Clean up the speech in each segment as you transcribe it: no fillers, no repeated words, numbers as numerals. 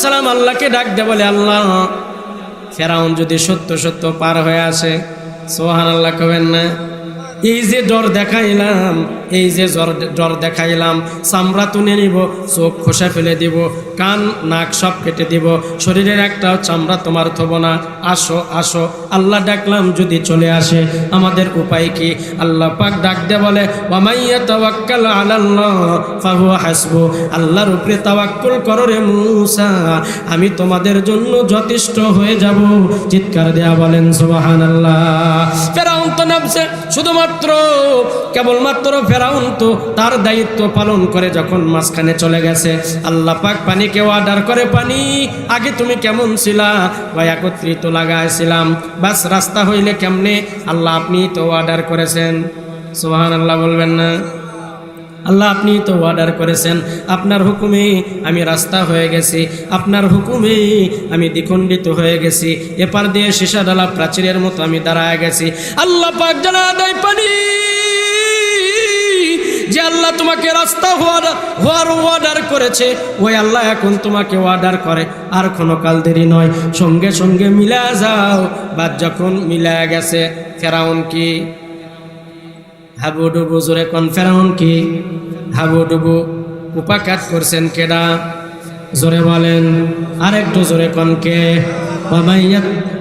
সালাম আল্লাহকে ডাক দে বলে, আল্লাহ ফেরাউন যদি সত্য সত্য পার হয়ে আসে, সুবহানাল্লাহ কবেন না? এই যে ডর দেখাইলাম, এই যে ডর দেখাইলাম, চামড়া তুলে নিব, চোখ খোসা ফেলে দিব, কান নাক সব কেটে দিব, শরীরের একটাও চামড়া তোমার থব না, আসো আসো। আল্লাহ ডাকলাম যদি চলে আসে, আমাদের উপায় কি? আল্লাহ পাক ডাক দে বলে, ওয়া মাইয়া তাওয়াক্কাল আলাল্লাহ ফাহুয়া হাসবু, আল্লাহর উপরে তাওয়াক্কুল করো রে মূসা, আমি তোমাদের জন্য যথেষ্ট হয়ে যাব। চিৎকার দেয়া বলেন সুবহানাল্লাহ। ফেরাউন তো নামছে, শুধুমাত্র কেবলমাত্র ফেরাউন তো তার দায়িত্ব পালন করে যখন মাঝখানে চলে গেছে, আল্লাহ পাক পানিকে অর্ডার করে, পানি আগে তুমি কেমন ছিলা? ভাই একত্রিত লাগাইছিলাম, বাস রাস্তা হইলে কেমনে? আল্লাহ আপনি তো অর্ডার করেছেন, সুবহানাল্লাহ বলবেন না? আল্লাহ আপনি তো অর্ডার করেছেন, আপনার হুকুমে আমি রাস্তা হয়ে গেছি, আপনার হুকুমে আমি দ্বিখণ্ডিত হয়ে গেছি, এপার দিয়ে সীসা ডালা প্রাচীরের মতো আমি দাঁড়ায় গেছি। আল্লাহ পাক জানা দেয় পানি যে আল্লাহ তোমাকে রাস্তা হওয়ার অর্ডার করেছে, ওই আল্লাহ এখন তোমাকে অর্ডার করে, আর কোনো কাল দেরি নয়, সঙ্গে সঙ্গে মিলা যাও। বাদ যখন মিলা গেছে, ফেরাউন কি হাবুডুবু, জোরে কোন ফেরাউন কি হাবুডুবু? উপাকাত করছেন কেডা? জোরে বলেন, আর একটু জোরে কোন কে?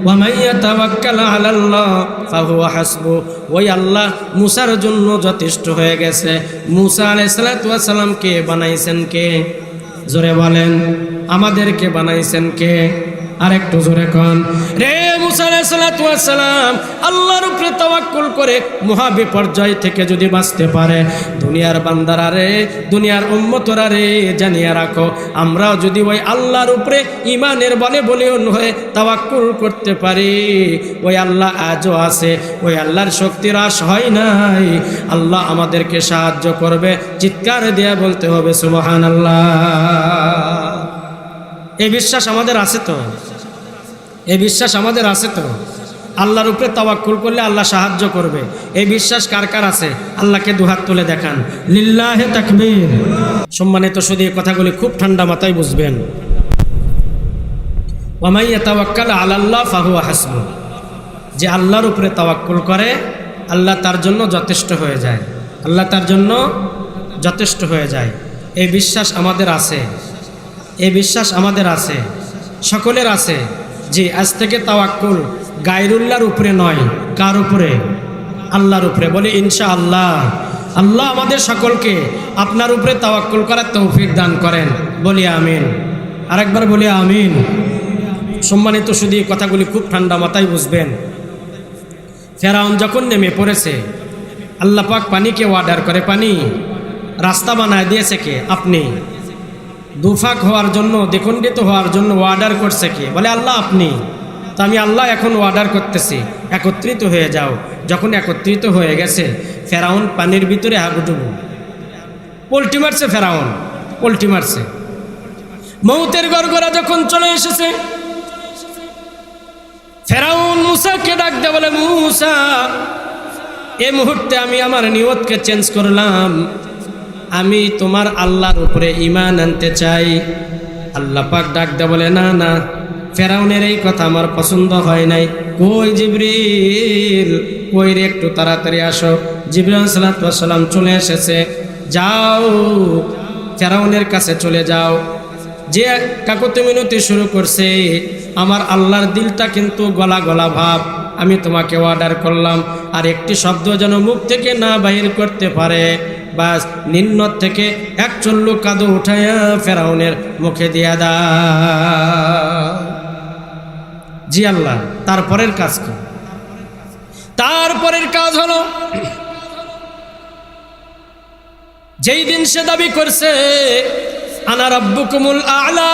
ওয়া মাইয়া তাওয়াক্কাল আলাল্লাহ ফাহুয়া হাসবু, ওই আল্লাহ মুসার জন্য যথেষ্ট হয়ে গেছে। মুসা আলাইহিস সালাতু ওয়াস সালামকে বানাইছেন কে? জোরে বলেন, আমাদেরকে বানাইছেন কে? আর একটু জোরে কোন? রে মুসা আলাইহিস সালাতু ওয়াস সালাম আল্লাহর উপরে তাওয়াক্কুল করে মহাবিপর্যয় থেকে যদি বাঁচতে পারে, দুনিয়ার বান্দারা রে, দুনিয়ার উম্মতরা রে, জানিয়ে রাখো, আমরাও যদি ওই আল্লাহর উপরে ইমানের বলে বলিয়ন হয়ে তাওয়াক্কুল করতে পারি, ওই আল্লাহ আজও আছে, ওই আল্লাহর শক্তির হ্রাস হয় নাই, আল্লাহ আমাদেরকে সাহায্য করবে। চিৎকার দিয়ে বলতে হবে সুবহানাল্লাহ। এই বিশ্বাস আমাদের আছে তো? এই বিশ্বাস আমাদের আছে তো? আল্লাহর উপরে তাওয়াক্কুল করলে আল্লাহ সাহায্য করবে, এই বিশ্বাস কার কার আছে? আল্লাহকে দুহাত তুলে দেখান, লিল্লাহে তাকবীর। সম্মানিত শুধু এই কথাগুলি খুব ঠান্ডা মাথায় বুঝবেন। ওয়া মাইয়া তাওয়াক্কাল আলাল্লাহ ফাহুয়া হাসবু, যে আল্লাহর উপরে তাওয়াক্কুল করে, আল্লাহ তার জন্য যথেষ্ট হয়ে যায়, আল্লাহ তার জন্য যথেষ্ট হয়ে যায়। এই বিশ্বাস আমাদের আছে, এই বিশ্বাস আমাদের আছে, সকলের আছে। জি, আজ থেকে তাওয়াক্কুল গায়রুল্লাহর উপরে নয়, কার উপরে? আল্লাহর উপরে। বলে ইনশাআল্লাহ। আল্লাহ আমাদের সকলকে আপনার উপরে তাওয়াক্কুল করার তৌফিক দান করেন, বলি আমিন। আরেকবার বলি আমিন। সম্মানিত শুধু এই কথাগুলি খুব ঠান্ডা মাথায় বুঝবেন। ফেরাউন যখন নেমে পড়েছে, আল্লাহ পাক পানিকে অর্ডার করে, পানি রাস্তা বানায় দিয়েছে কে? আপনি। দুফাক হওয়ার জন্য, দ্বিখণ্ডিত হওয়ার জন্য অর্ডার করছে কে? বলে আল্লাহ আপনি। তো আমি আল্লাহ এখন অর্ডার করতেছি, একত্রিত হয়ে যাও। যখন একত্রিত হয়ে গেছে, ফেরাউন পানির ভিতরে হাবুডুবু, পোল্টি মারছে, ফেরাউন পোল্টি মারছে। মৌতের গড়গড়া যখন চলে এসেছে, ফেরাউন মুসাকে ডাক দে বলে, মুসা এই মুহূর্তে আমি আমার নিয়তকে চেঞ্জ করলাম, আমি তোমার আল্লাহর উপরে ঈমান আনতে চাই। আল্লাহ পাক ডাক দে বলে, না না, ফেরাউনের এই কথা আমার পছন্দ হয় নাই। কই জিবরিল, কই রে, একটু তাড়াতাড়ি আসো। জিবরিল আলাইহিস সালাম চলে এসেছে। যাও ফেরাউনের কাছে চলে যাও। যে কাকুতি মিনতি শুরু করছে, আমার আল্লাহর দিলটা কিন্তু গলা গলা ভাব। আমি তোমাকে অর্ডার করলাম, আর একটি শব্দ যেন মুখ থেকে না বাহির করতে পারে, বাস নিম্ন থেকে এক চল্লু কাদো উঠাইয়া ফেরাউনের মুখে দিয়া দাও। জি আল্লাহ। তারপরের কাজ কি? তারপরের কাজ হলো, যেই দিন সে দাবি করছে আনা রাব্বুকুমুল আ'লা,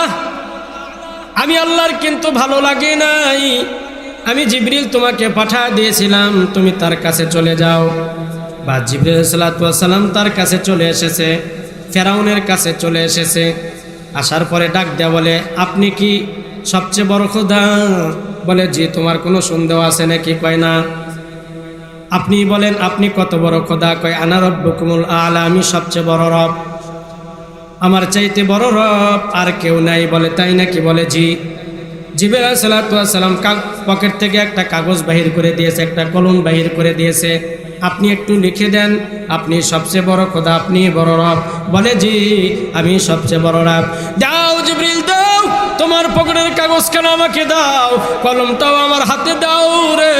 আমি আল্লাহর কিন্তু ভালো লাগে নাই, আমি জিবরিল তোমাকে পাঠা দিয়েছিলাম, তুমি তার কাছে চলে যাও। বা জিবরিল আলাইহিস সালাম তার কাছে চলে এসেছে, ফেরাউনের কাছে চলে এসেছে। আসার পরে ডাক দেয়া বলে, আপনি কি সবচেয়ে বড় খোদা? বলে জি। তোমার কোনো সন্দেহ আছে নাকি? কয় না। আপনি বলেন আপনি কত বড় খোদা? কয় আনা রাব্বুকুমুল আ'লা, আমি সবচেয়ে বড় রব। আমার চাইতে বড় রব আর কেউ নাই। বলে তাই নাকি? বলে জি। জিবরাইল আলাইহিস সালাতু ওয়াস সালাম পকেট থেকে একটা কাগজ বাহির করে দিয়েছে, একটা কলম বাহির করে দিয়েছে, আপনি একটু লিখে দেন, আপনি সবচেয়ে বড় খোদা, আপনি বড় রব। বলে জি, আমি সবচেয়ে বড় রব। দাও জিবরিল দাও, তোমার পকেটের কাগজ কেন আমাকে দাও, কলমটাও আমার হাতে দাও রে,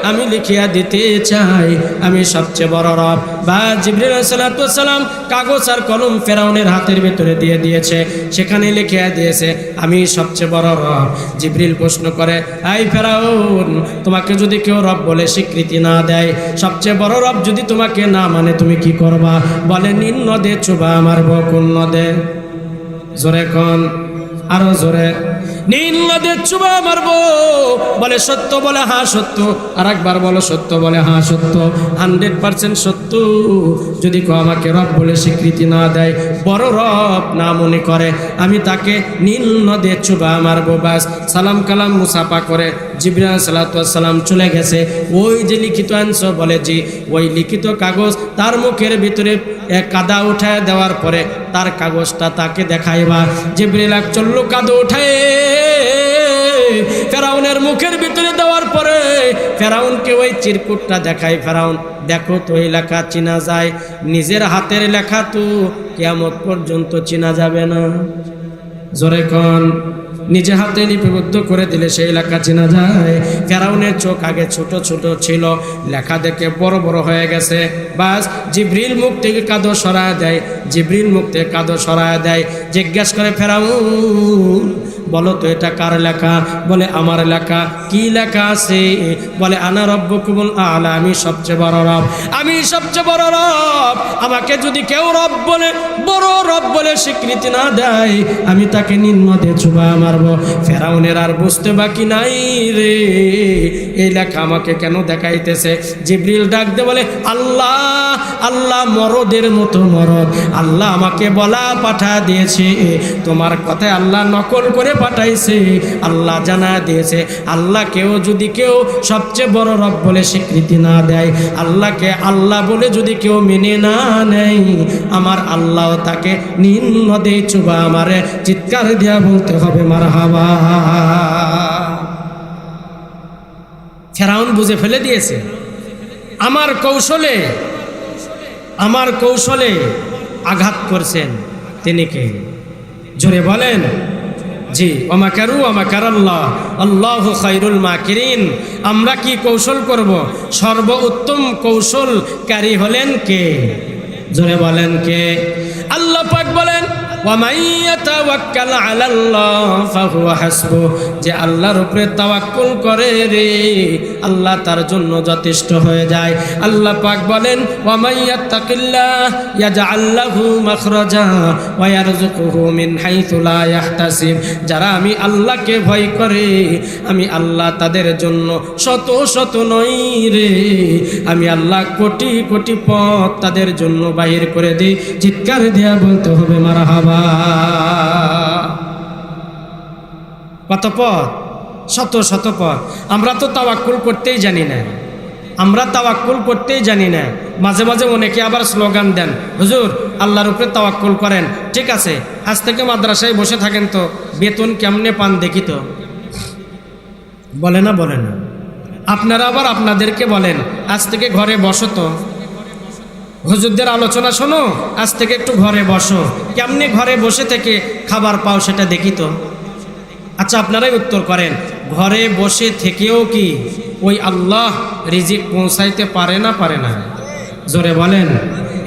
আমি লিখিয়া দিতে চাই আমি সবচেয়ে বড় রব। বা জিবরিল আলাইহিস সালাতু ওয়াস সালাম কাগজ আর কলম ফেরাউনের হাতের ভেতরে দিয়ে দিয়েছে, সেখানে লিখিয়া দিয়েছে আমি সবচেয়ে বড় রব। জিবরিল প্রশ্ন করে, এই ফেরাউন, তোমাকে যদি কেউ রব বলে স্বীকৃতি না দেয়, সবচেয়ে বড় রব যদি তোমাকে না মানে তুমি কি করবা? বলে নীল নদে চুবা মারব। কোন নদে? জোরে কোন, আরো জোরে। নীল নদে চুবা মারবো। বলে সত্য? বলে হ্যাঁ সত্য। আর একবার বলো সত্য। বলে হ্যাঁ সত্য, 100% সত্য। যদি কেউ আমাকে রব বলে স্বীকৃতি না দেয়, বড় রব না মনে করে, আমি তাকে নীল নদে চুবা মারবো। বাস সালাম কালাম মুসাফা করে জিবরাইল আলাইহিস সালাতু ওয়াস সালাম চলে গেছে। ওই যে লিখিত আনছো, বলে জি, ওই লিখিত কাগজ তার মুখের ভিতরে কাদা উঠায় দেওয়ার পরে তার কাগজটা তাকে দেখাইবা। জিবরাইল চললো কাদা উঠায় ফেরাউনের মুখের ভিতরে দেওয়ার পরে ফেরাউনকে ওই চিরকুটটা দেখায়। ফেরাউন, দেখো তো এই লেখা চেনা যায়? নিজের হাতের লেখা তো কিয়ামত পর্যন্ত চেনা যাবে না। জোরে কোন, নিজে হাতে লিপিবদ্ধ করে দিলে সেই লেখা চেনা যায়। ফেরাউনের চোখ আগে ছোট ছোট ছিল, লেখা দেখে বড় বড় হয়ে গেছে। বাস জিবরিল মুখ থেকে কাদো সরায় দেয়, জিবরিল মুখ থেকে কাদো সরায় দেয়। জিজ্ঞেস করে, ফেরাউন বলো তো এটা কার লেখা? বলে আমার লেখা। কি লেখা আছে? বলে আনা রব্বুকুমুল আলা, আমি সবচেয়ে বড় রব, আমি সবচেয়ে বড় রব। আমাকে যদি কেউ রব বলে, বড় রব বলে স্বীকৃতি না দেয়, আমি তাকে নীল নদে চুবা মারবো। ফেরাউনের আর বুঝতে বাকি নাই রে, এই লেখা আমাকে কেন দেখাইতেছে। জিবরিল ডাক দে বলে, আল্লাহ আল্লাহ মরদের মতো মরদ, আল্লাহ আমাকে বলা পাঠা দিয়েছে, তোমার কথায় আল্লাহ নকল করে পাঠাইছে, আল্লাহ জানা দিয়েছে। আল্লাহকেও যদি কেউ সবচেয়ে বড় রব বলে স্বীকৃতি না দেয়, আল্লাহকে আল্লাহ বলে যদি কেউ মেনে না নেয়, আমার আল্লাহ তাকে নীল নদে চুবা আমারে। চিৎকার দিয়া বলতে হবে মারহাবা। ফেরাউন বুঝে ফেলে দিয়েছে, আমার কৌশলে আঘাত করছেন তিনি কে? জোরে বলেন জি। ওমাকারু ওমাকারাল্লাহ আল্লাহু খায়রুল মাকিরিন। আমরা কি কৌশল করব? সর্বোত্তম কৌশলকারী হলেন কে? জোরে বলেন কে? আল্লাহ পাক বলেন, ওয়ামান ইয়াতাওয়াক্কাল আলাল্লাহ ফাহুয়া হাসবুহ, যে আল্লাহর উপরে তাওয়াক্কুল করে রে, আল্লাহ তার জন্য যথেষ্ট হয়ে যায়। আল্লাহ পাক বলেন, ওয়ামান ইয়াত্তাকিল্লাহ ইয়াজআল লাহু মাখরাজা ওয়া ইয়ারযুকুহু মিন হাইথু লা ইয়াহতাসিব। যারা আমি আল্লাহকে ভয় করে, আমি আল্লাহ তাদের জন্য শত শত নয় রে, আমি আল্লাহ কোটি কোটি পথ তাদের জন্য বাহির করে দিই। চিৎকার দিয়া বলতে হবে মারহাবা। কত পথ? শত শত পথ। আমরা তো তাওয়াক্কুল করতেই জানি না, আমরা তাওয়াক্কুল করতেই জানি না। মাঝে মাঝে অনেকে আবার স্লোগান দেন, হুজুর আল্লাহর উপরে তাওয়াক্কুল করেন। ঠিক আছে, আজ থেকে মাদ্রাসায় বসে থাকেন তো বেতন কেমনে পান দেখি তো। বলে না? বলে না। আপনারা আবার আপনাদেরকে বলেন, আজ থেকে ঘরে বসো তো, হুজুরদের আলোচনা শোনো, আজ থেকে একটু ঘরে বসো। কেমনে ঘরে বসে থেকে খাবার পাও সেটা দেখি তো। আচ্ছা আপনারাই উত্তর করেন, ঘরে বসে থেকেও কি ওই আল্লাহ রিজিক পৌঁছাইতে পারে না? পারে না? জোরে বলেন।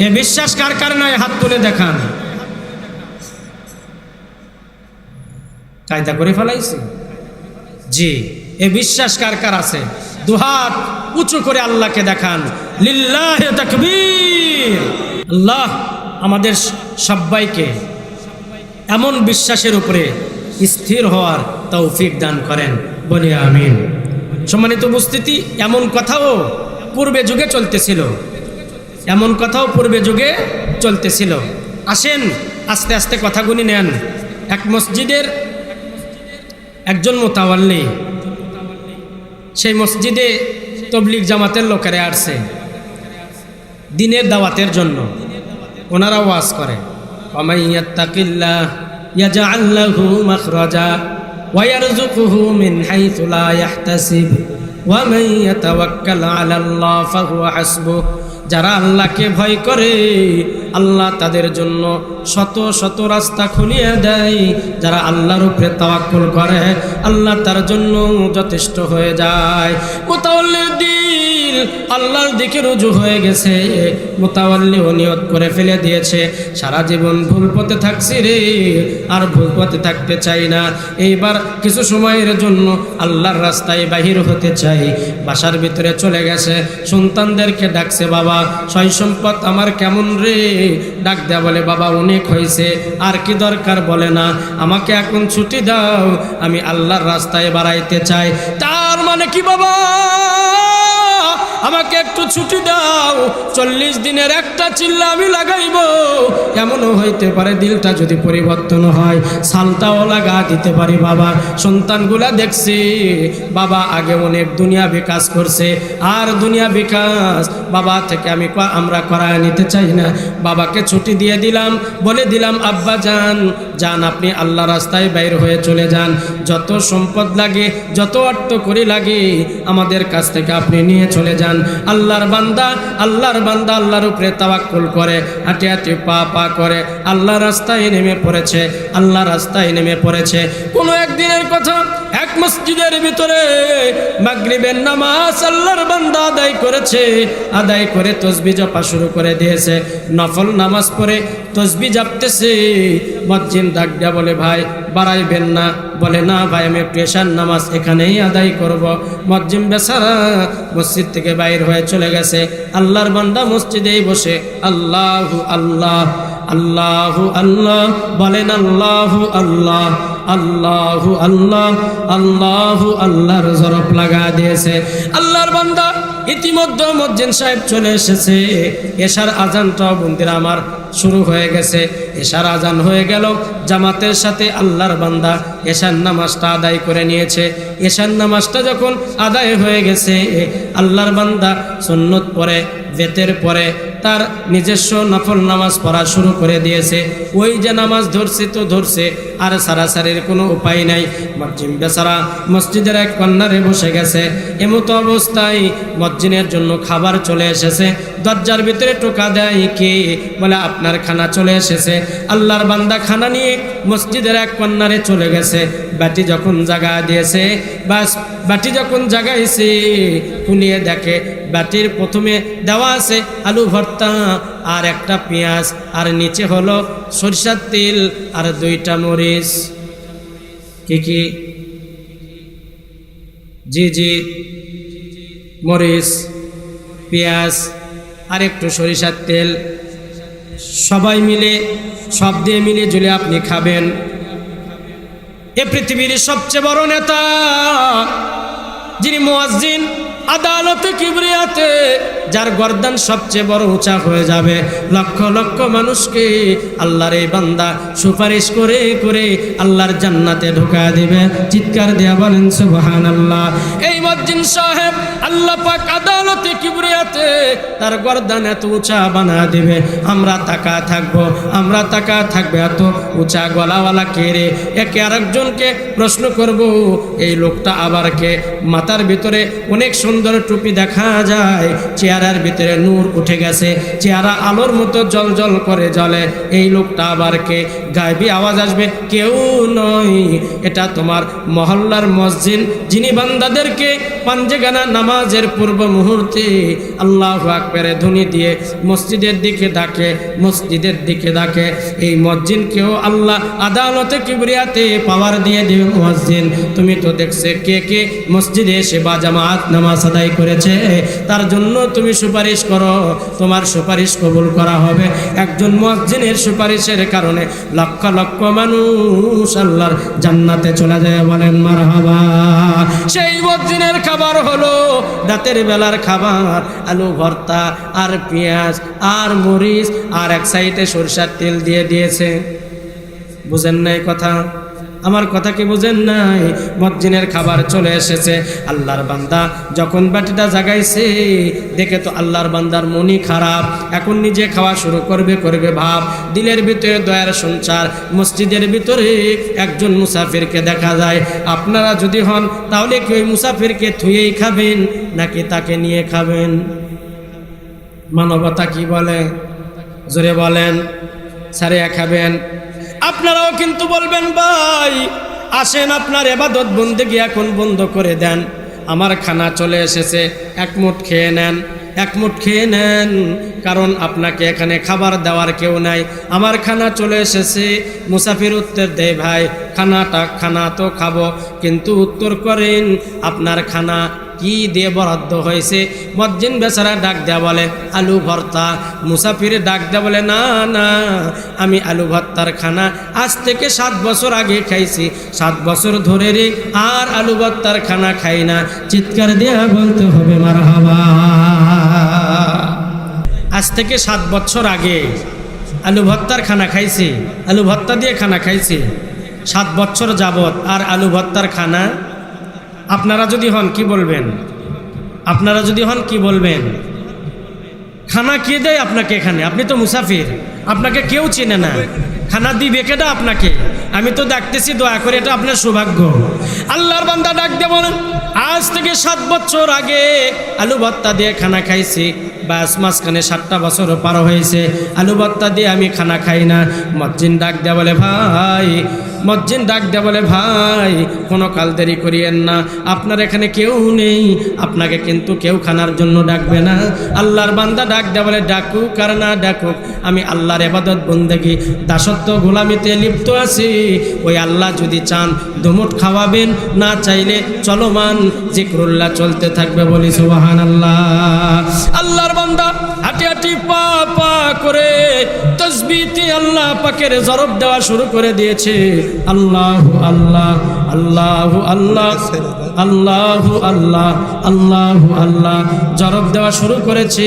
এ বিশ্বাস কার কার নয়? হাত তুলে দেখান। কায়দা করে ফেলাইছে জি। এ বিশ্বাস কার কার আছে? দুহাত উঁচু করে আল্লাহকে দেখান। লিল্লাহি তাকবীর। আল্লাহ আমাদের সবাইকে এমন বিশ্বাসের উপরে স্থির হওয়ার তৌফিক দান করেন, বলি আমিন। সম্মানিত উপস্থিতি, এমন কথাও পূর্বে যুগে চলতেছিল, এমন কথাও পূর্বে যুগে চলতেছিল। আসেন আস্তে আস্তে কথাগুলি নেন। এক মসজিদের একজন মোতাওয়াল্লি, সেই মসজিদে তবলিগ জামাতের লোকেরা আসছে দিনের দাওয়াতের জন্য। ওনারা ওয়াজ করে, ওয়া মান ইয়াত্তাকিল্লাহ ইয়াজআল লাহু মাখরাজা ওয়া ইয়ারযুকুহু মিন হাইথু লা ইয়াহতাসিব ওয়া মান ইয়াতাওয়াক্কাল আলাল্লাহ ফাহুয়া হাসবুহ। যারা আল্লাহকে ভয় করে আল্লাহ তাদের জন্য শত শত রাস্তা খুলিয়ে দেয়। যারা আল্লাহর উপরে তাওয়াক্কুল করে আল্লাহ তার জন্য যথেষ্ট হয়ে যায়। মুতাওয়াল্লির দিল আল্লাহর দিকে রুজু হয়ে গেছে, মুতাওয়াল্লি ও নিয়ত করে ফেলে দিয়েছে সারা জীবন ভুল পথে থাকছি রে, আর ভুল পথে থাকতে চাই না, এইবার কিছু সময়ের জন্য আল্লাহর রাস্তায় বাহির হতে চাই। বাসার ভিতরে চলে গেছে, সন্তানদেরকে ডাকছে, বাবা সয় সম্পদ আমার কেমন রে? ডাক দেয়া বলে, বাবা অনেক হয়েছে, আর কি দরকার বলে না, আমাকে এখন ছুটি দাও, আমি আল্লাহর রাস্তায় বাড়াইতে চাই। তার মানে কি বাবা, আমাকে একটু ছুটি দাও, 40 দিনের একটা চিল্লা আমি লাগাইব। এমনও হইতে পারে দিলটা যদি পরিবর্তন হয় সালটাও লাগা দিতে পারি। বাবা সন্তানগুলা দেখছি বাবা আগে অনেক দুনিয়া বিকাশ করছে, আর দুনিয়া বিকাশ বাবা থেকে আমরা করায় নিতে চাই না। বাবাকে ছুটি দিয়ে দিলাম, বলে দিলাম আব্বা যান যান, আপনি আল্লাহ রাস্তায় বাইর হয়ে চলে যান, যত সম্পদ লাগে যত অর্থ করি লাগে আমাদের কাছ থেকে আপনি নিয়ে চলে যান। আল্লাহর বান্দা আল্লাহর উপরে তাওয়াক্কুল করে হাঁটি হাঁটি পা পা করে আল্লাহ রাস্তায় নেমে পড়েছে, আল্লাহ রাস্তায় নেমে পড়েছে। কোনো একদিনের কথা, এক মসজিদের ভিতরে মাগরিবের নামাজ আল্লাহর বান্দা আদায় করেছে, আদায় করে তাসবিহ জপা শুরু করে দিয়েছে। নফল নামাজ পড়ে তাসবিহ জপতেছে, মুয়াজ্জিন ডাক দেয়া বলে, ভাই বাড়াইবেন না? বলে, না ভাই আমি একটু এশার নামাজ এখানেই আদায় করব। মুয়াজ্জিন বেচারা মসজিদ থেকে বাইর হয়ে চলে গেছে। আল্লাহর বান্দা মসজিদেই বসে আল্লাহু আল্লাহ আল্লাহু আল্লাহ বলেন, আল্লাহু আল্লাহ আল্লাহু আল্লাহ আল্লাহু আল্লাহর জরফ লাগা দিয়েছে। আল্লাহর বান্দা ইতিমধ্যে মুয়াজ্জিন সাহেব চলে এসেছে, এশার আজানটাও বন্ধুরা আমার শুরু হয়ে গেছে। এশার আজান হয়ে গেল, জামাতের সাথে আল্লাহর বান্দা এশার নামাজটা আদায় করে নিয়েছে। এশার নামাজটা যখন আদায় হয়ে গেছে, আল্লাহর বান্দা সুন্নত পড়ে বেতের পরে তার নিজস্ব নফল নামাজ পড়া শুরু করে দিয়েছে। ওই যে নামাজ ধরছে তো ধরছে, আর সারাসারির কোনো উপায় নাই। মুয়াজ্জিন বেচারা মসজিদের এক কর্নারে বসে গেছে। এমতো অবস্থায় মুয়াজ্জিনের জন্য খাবার চলে এসেছে। দরজার ভিতরে টোকা দেয় কে? বলে, আপনার খানা চলে এসেছে। আল্লাহর বান্দা খানা নিয়ে মসজিদের এক কর্নারে চলে গেছে। বাটি যখন জাগা দিয়েছে, বাস বাটি যখন জাগাইছে, খুলিয়ে দেখে বাটির প্রথমে দেওয়া আছে আলু ভর্তা আর একটা পেঁয়াজ, আর নিচে হলো সরিষার তেল আর 2টা মরিচ। কি জি মরিচ, পেঁয়াজ আর একটু সরিষার তেল, সবাই মিলে সব দিয়ে মিলে ঝুলে আপনি খাবেন। এ পৃথিবীর সবচেয়ে বড় নেতা, যিনি মুয়াজ্জিন, আদালতে কিবরিয়াতে যার গর্দান সবচেয়ে বড় উঁচা হয়ে যাবে, লক্ষ লক্ষ মানুষকে আল্লাহর এই বান্দা সুপারিশ করে করে আল্লাহর জান্নাতে ঢোকা দিবে। চিৎকার দেয়া বলেন সুবহানাল্লাহ। এই মুয়াজ্জিন সাহেব আল্লাহ পাক আদালতে কিবরিয়াতে তার গর্দান এত উঁচা বানা দিবে, আমরা তাকা থাকবো এত উঁচা গলাওয়ালা কে রে? একে আরেকজনকে প্রশ্ন করব, এই লোকটা আবার কে? মাথার ভিতরে অনেক সুন্দর টুপি দেখা যায়, চেহারার ভিতরে নূর উঠে গেছে, চেহারা আলোর মতো জল জল করে জ্বলে, এই লোকটা আবার কে? গায়বী আওয়াজ আসবে, কেউ নয়, এটা তোমার মহল্লার মসজিদ, যিনি বান্দাদেরকে পাঞ্জেগানা নামাজের পূর্ব মুহূর্তে আল্লাহু আকবারের ধ্বনি দিয়ে মসজিদের দিকে ডাকে। এই মসজিদকেও আল্লাহ আদালতে কিবরিয়াতে পাওয়ার দিয়ে দেবে। মুয়াজ্জিন, তুমি তো দেখছে কে কে মসজিদে এসে বা জামাত নামাজ আদায় করেছে, তার জন্য তুমি সুপারিশ করো, তোমার সুপারিশ কবুল করা হবে। একজন মুয়াজ্জিনের সুপারিশের কারণে লক্ষ লক্ষ মানুষ আল্লাহর জান্নাতে চলে যায়। বলেন মারহাবা। সেই মুয়াজ্জিনের খাবার হলো রাতের বেলার খাবার, আলু ভর্তা আর পেঁয়াজ আর মরিচ আর এক সাইডে সরিষার তেল দিয়ে দিয়েছে। বুঝেন না এই কথা? আমার কথা কি বুঝেন নাই? মজ্জিনের খাবার চলে এসেছে। আল্লাহর বান্দা যখন বাটিটা জাগাইছে দেখে তো আল্লাহর বান্দার মনই খারাপ। এখন নিজে খাওয়া শুরু করবে ভাব, দিলের ভিতরে দয়ার সঞ্চার। মসজিদের ভিতরে একজন মুসাফিরকে দেখা যায়। আপনারা যদি হন তাহলে কি ওই মুসাফিরকে থুয়েই খাবেন নাকি তাকে নিয়ে খাবেন? মানবতা কি বলে? জোরে বলেন। সারিয়া খাবেন? আপনারাও কিন্তু বলবেন ভাই আসেন আপনার ইবাদত বন্দেগী এখন বন্ধ করে দেন, আমার খানা চলে এসেছে, এক মুঠ খেয়ে নেন, এক মুঠ খেয়ে নেন, কারণ আপনাকে এখানে খাবার দেওয়ার কেউ নাই, আমার খানা চলে এসেছে। মুসাফির উত্তর দেয় ভাই খানা তো খাবো, কিন্তু উত্তর করেন আপনার খানা কি দিয়ে বরাদ্দ হয়েছে? মজ্জিন বেচারা ডাক দেয়া বলে আলু ভর্তা। মুসাফির ডাক দেয়া বলে না না, আমি আলু ভর্তার খানা আজ থেকে 7 বছর আগে খাইছি, 7 বছর ধরে রে আর আলু ভর্তার খানা খাই না। চিৎকার দেয়া বলতে হবে মারহাবা। আজ থেকে 7 বছর আগে আলু ভর্তার খানা খাইছি, আলু ভর্তা দিয়ে খানা খাইছি 7 বছর যাবত, আর আলু ভর্তার খানা। আপনারা যদি হন কি বলবেন? আপনারা যদি হন কি বলবেন? খানা কে দেয় আপনাকে এখানে? আপনি তো মুসাফির, আপনাকে কেউ চেনে না, খানা দিবে কেডা আপনাকে? আমি তো ডাকতেছি, দয়া করে এটা আপনার সৌভাগ্য। আল্লাহর বান্দা ডাক দিয়ে বলেন আজ থেকে 7 বছর আগে আলু ভর্তা দিয়ে খানা খাইছি, বাস মাঝখানে 7টা বছর পার হয়েছে, আলু ভর্তা দিয়ে আমি খানা খাই না। মজ্জিন ডাক দেয়া বলে ভাই, মজ্জিন ডাক দেয়া বলে ভাই কোনো কাল দেরি করিয়েন না, আপনার এখানে কেউ নেই, আপনাকে কিন্তু কেউ খানার জন্য ডাকবে না। আল্লাহর বান্দা ডাক দেয়া বলে ডাকুক আর না ডাকুক, আমি আল্লাহর ইবাদত বন্দেগী দাসত্ব গোলামিতে লিপ্ত আছি। ওই আল্লাহ যদি চান দুমুঠ খাওয়াবেন, না চাইলে চলমান জিকরুল্লাহ চলতে থাকবে। বলি সুবহানাল্লাহ। আল্লাহর বান্দা হাঁটি হাঁটি পা পা করে তাসবিহতে আল্লাহ পাকের জরব দেওয়া শুরু করে দিয়েছে। আল্লাহু আল্লাহ, আল্লাহু আল্লাহ, আল্লাহু আল্লাহ, আল্লাহু আল্লাহ জরব দেওয়া শুরু করেছে।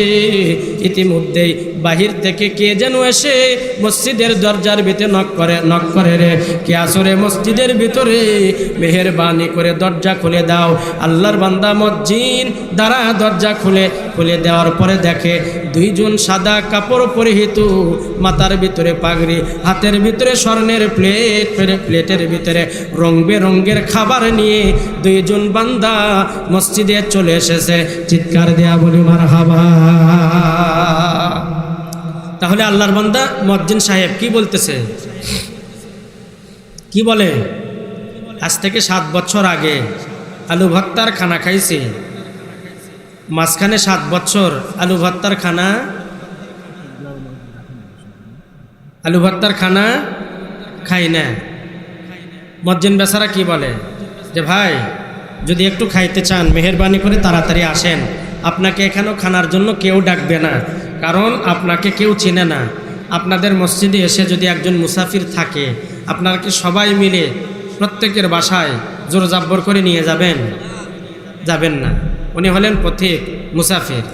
ইতিমধ্যেই বাহির থেকে কে যেন এসে মসজিদের দরজার ভিতরে নক করে রে, কে আসরে মসজিদের ভিতরে, মেহেরবানি করে দরজা খুলে দাও। আল্লাহর বান্দা মজ্জিন দ্বারা দরজা খুলে দেওয়ার পরে দেখে 2 জন সাদা কাপড় পরিহিত, মাথার ভিতরে পাগড়ি, হাতের ভিতরে স্বর্ণের প্লেটের ভিতরে রং বেরঙের খাবার নিয়ে 2 জন বান্দা মসজিদে চলে এসেছে। চিৎকার দেয়া বলি মারহাবা। তাহলে আল্লাহর বান্দা মজ্জিন সাহেব কি বলতেছে? কি বলে? আজ থেকে 7 বছর আগে আলু ভর্তার খানা খাইছি, মাঝখানে 7 বছর আলু ভর্তার খানা খাই না। মজ্জিন বেচারা কি বলে যে ভাই যদি একটু খাইতে চান মেহেরবানি করে তাড়াতাড়ি আসেন, আপনাকে এখানেও খানার জন্য কেউ ডাকবে না, কারণ আপনাকে কেউ চেনে না। আপনাদের মসজিদে এসে যদি একজন মুসাফির থাকে, আপনারা কি সবাই মিলে প্রত্যেকের বাসায় জোর জাব্বর করে নিয়ে যাবেন? যাবেন না। উনি হলেন পথিক, মুসাফির।